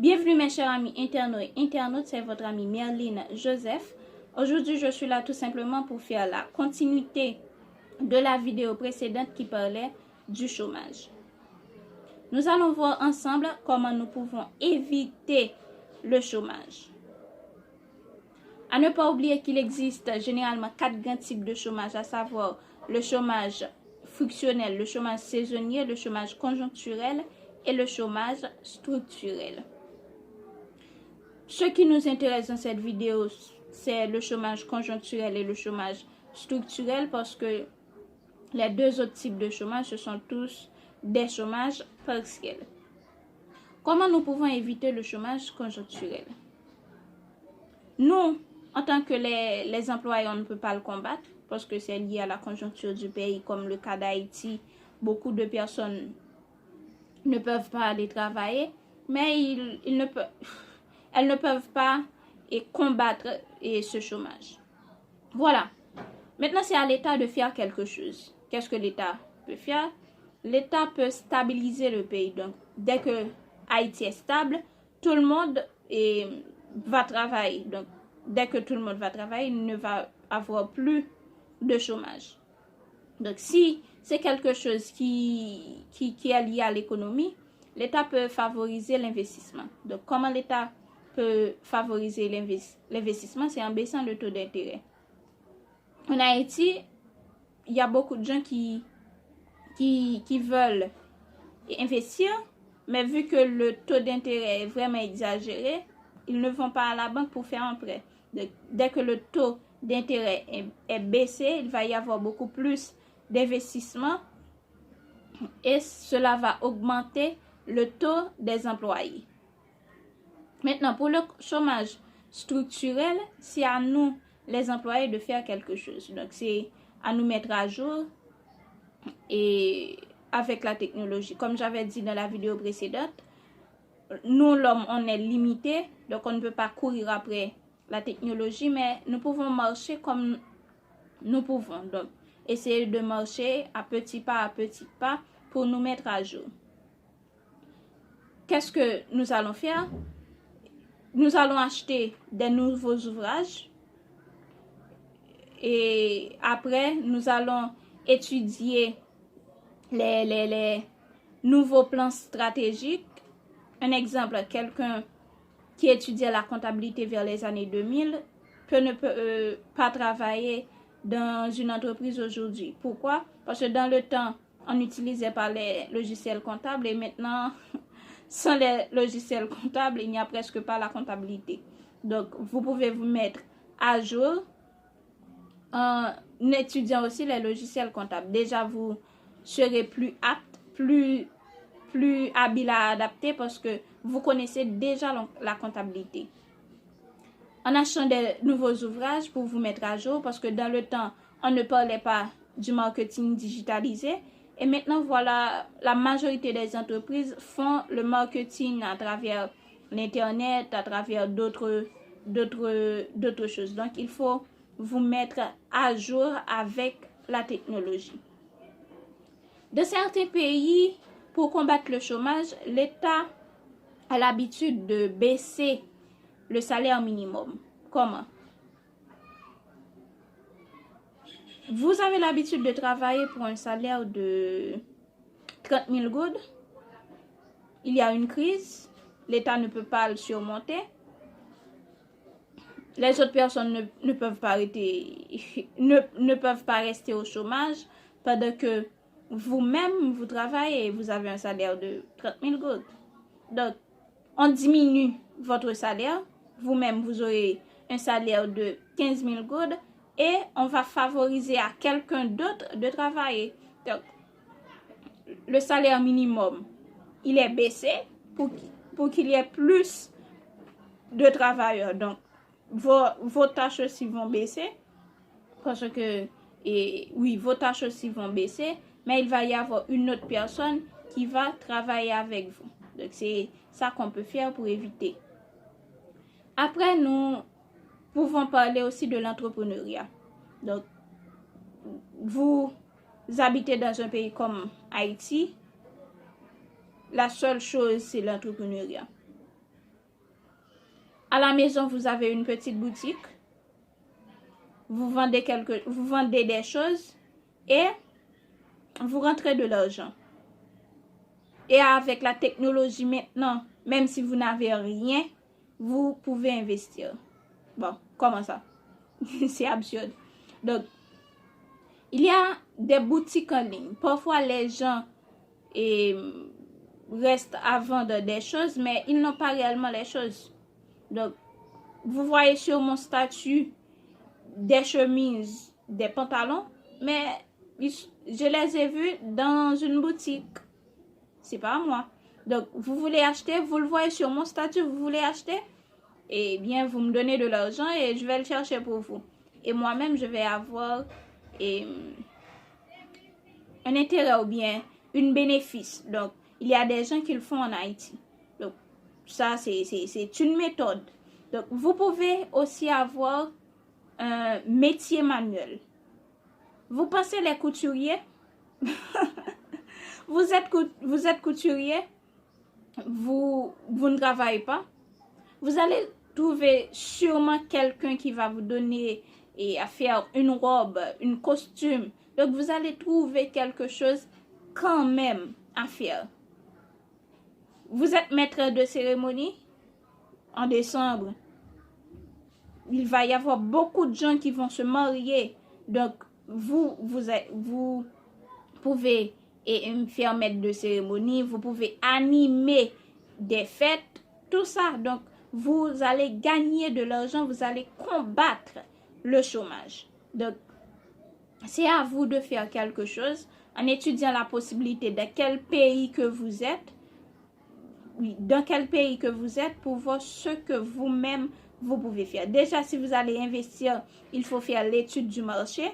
Bienvenue mes chers amis internautes, c'est votre ami Merline Joseph. Aujourd'hui, je suis là tout simplement pour faire la continuité de la vidéo précédente qui parlait du chômage. Nous allons voir ensemble comment nous pouvons éviter le chômage. À ne pas oublier qu'il existe généralement 4 grands types de chômage, à savoir le chômage frictionnel, le chômage saisonnier, le chômage conjoncturel et le chômage structurel. Ce qui nous intéresse dans cette vidéo, c'est le chômage conjoncturel et le chômage structurel parce que les deux autres types de chômage, ce sont tous des chômages partiels. Comment nous pouvons éviter le chômage conjoncturel? Nous, en tant que les employeurs, on ne peut pas le combattre parce que c'est lié à la conjoncture du pays, comme le cas d'Haïti. Beaucoup de personnes ne peuvent pas aller travailler, mais elles ne peuvent pas combattre ce chômage. Voilà. Maintenant, c'est à l'État de faire quelque chose. Qu'est-ce que l'État peut faire? L'État peut stabiliser le pays. Donc, dès que Haïti est stable, tout le monde va travailler. Donc, dès que tout le monde va travailler, il ne va avoir plus de chômage. Donc, si c'est quelque chose qui est lié à l'économie, l'État peut favoriser l'investissement. Donc, comment l'État peut favoriser l'investissement? C'est en baissant le taux d'intérêt. En Haïti, il y a beaucoup de gens qui veulent investir, mais vu que le taux d'intérêt est vraiment exagéré, ils ne vont pas à la banque pour faire un prêt. Dès que le taux d'intérêt est baissé, il va y avoir beaucoup plus d'investissement et cela va augmenter le taux des employés. Maintenant, pour le chômage structurel, c'est à nous, les employés, de faire quelque chose. Donc, c'est à nous mettre à jour et avec la technologie. Comme j'avais dit dans la vidéo précédente, nous, l'homme, on est limité, donc on ne peut pas courir après la technologie, mais nous pouvons marcher comme nous pouvons. Donc, essayer de marcher à petit pas pour nous mettre à jour. Qu'est-ce que nous allons faire? Nous allons acheter des nouveaux ouvrages et après, nous allons étudier les nouveaux plans stratégiques. Un exemple, quelqu'un qui étudiait la comptabilité vers les années 2000 ne peut pas travailler dans une entreprise aujourd'hui. Pourquoi? Parce que dans le temps, on n'utilisait pas les logiciels comptables et maintenant, sans les logiciels comptables, il n'y a presque pas la comptabilité. Donc, vous pouvez vous mettre à jour en étudiant aussi les logiciels comptables. Déjà, vous serez plus apte, plus habile à adapter parce que vous connaissez déjà la comptabilité. En achetant des nouveaux ouvrages pour vous mettre à jour, parce que dans le temps, on ne parlait pas du marketing digitalisé. Et maintenant, voilà, la majorité des entreprises font le marketing à travers l'Internet, à travers d'autres choses. Donc, il faut vous mettre à jour avec la technologie. Dans certains pays, pour combattre le chômage, l'État a l'habitude de baisser le salaire minimum. Comment? Vous avez l'habitude de travailler pour un salaire de 30 000 goud. Il y a une crise. L'État ne peut pas le surmonter. Les autres personnes ne peuvent pas ne peuvent pas rester au chômage pendant que vous-même, vous travaillez et vous avez un salaire de 30 000 goud. Donc, on diminue votre salaire. Vous-même, vous aurez un salaire de 15 000 goud et on va favoriser à quelqu'un d'autre de travailler. Donc, le salaire minimum, il est baissé pour qu'il y ait plus de travailleurs. Donc, vos tâches aussi vont baisser parce que, oui, vos tâches aussi vont baisser, mais il va y avoir une autre personne qui va travailler avec vous. Donc, c'est ça qu'on peut faire pour éviter. Après, nous pouvons parler aussi de l'entrepreneuriat. Donc, vous habitez dans un pays comme Haïti, la seule chose, c'est l'entrepreneuriat. À la maison, vous avez une petite boutique. Vous vendez des choses et vous rentrez de l'argent. Et avec la technologie maintenant, même si vous n'avez rien, vous pouvez investir. Bon, comment ça? C'est absurde. Donc, il y a des boutiques en ligne. Parfois, les gens restent à vendre des choses, mais ils n'ont pas réellement les choses. Donc, vous voyez sur mon statut des chemises, des pantalons, mais je les ai vus dans une boutique. C'est pas à moi. Donc, vous voulez acheter, vous le voyez sur mon statut, vous voulez acheter, eh bien, vous me donnez de l'argent et je vais le chercher pour vous. Et moi-même, je vais avoir un intérêt ou bien un bénéfice. Donc, il y a des gens qui le font en Haïti. Donc, ça, c'est une méthode. Donc, vous pouvez aussi avoir un métier manuel. Vous pensez les couturiers? Vous êtes couturier? Vous ne travaillez pas? Vous allez trouver sûrement quelqu'un qui va vous donner à faire une robe, un costume. Donc, vous allez trouver quelque chose quand même à faire. Vous êtes maître de cérémonie? En décembre, il va y avoir beaucoup de gens qui vont se marier. Donc, vous pouvez faire maître de cérémonie, vous pouvez animer des fêtes, tout ça. Donc, vous allez gagner de l'argent, vous allez combattre le chômage. Donc, c'est à vous de faire quelque chose en étudiant la possibilité de quel pays que vous êtes, dans quel pays que vous êtes pour voir ce que vous-même vous pouvez faire. Déjà, si vous allez investir, il faut faire l'étude du marché.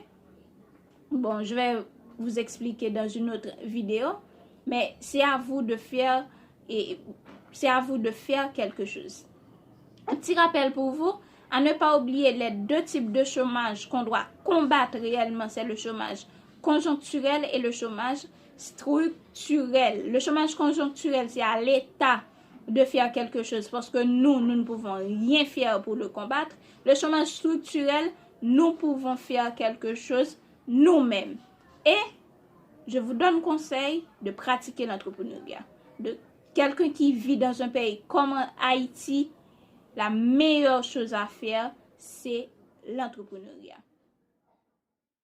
Bon, je vais vous expliquer dans une autre vidéo, mais c'est à vous de faire quelque chose. Un petit rappel pour vous, à ne pas oublier les deux types de chômage qu'on doit combattre réellement, c'est le chômage conjoncturel et le chômage structurel. Le chômage conjoncturel, c'est à l'État de faire quelque chose parce que nous ne pouvons rien faire pour le combattre. Le chômage structurel, nous pouvons faire quelque chose nous-mêmes. Et je vous donne conseil de pratiquer l'entrepreneuriat. De quelqu'un qui vit dans un pays comme Haïti, la meilleure chose à faire, c'est l'entrepreneuriat.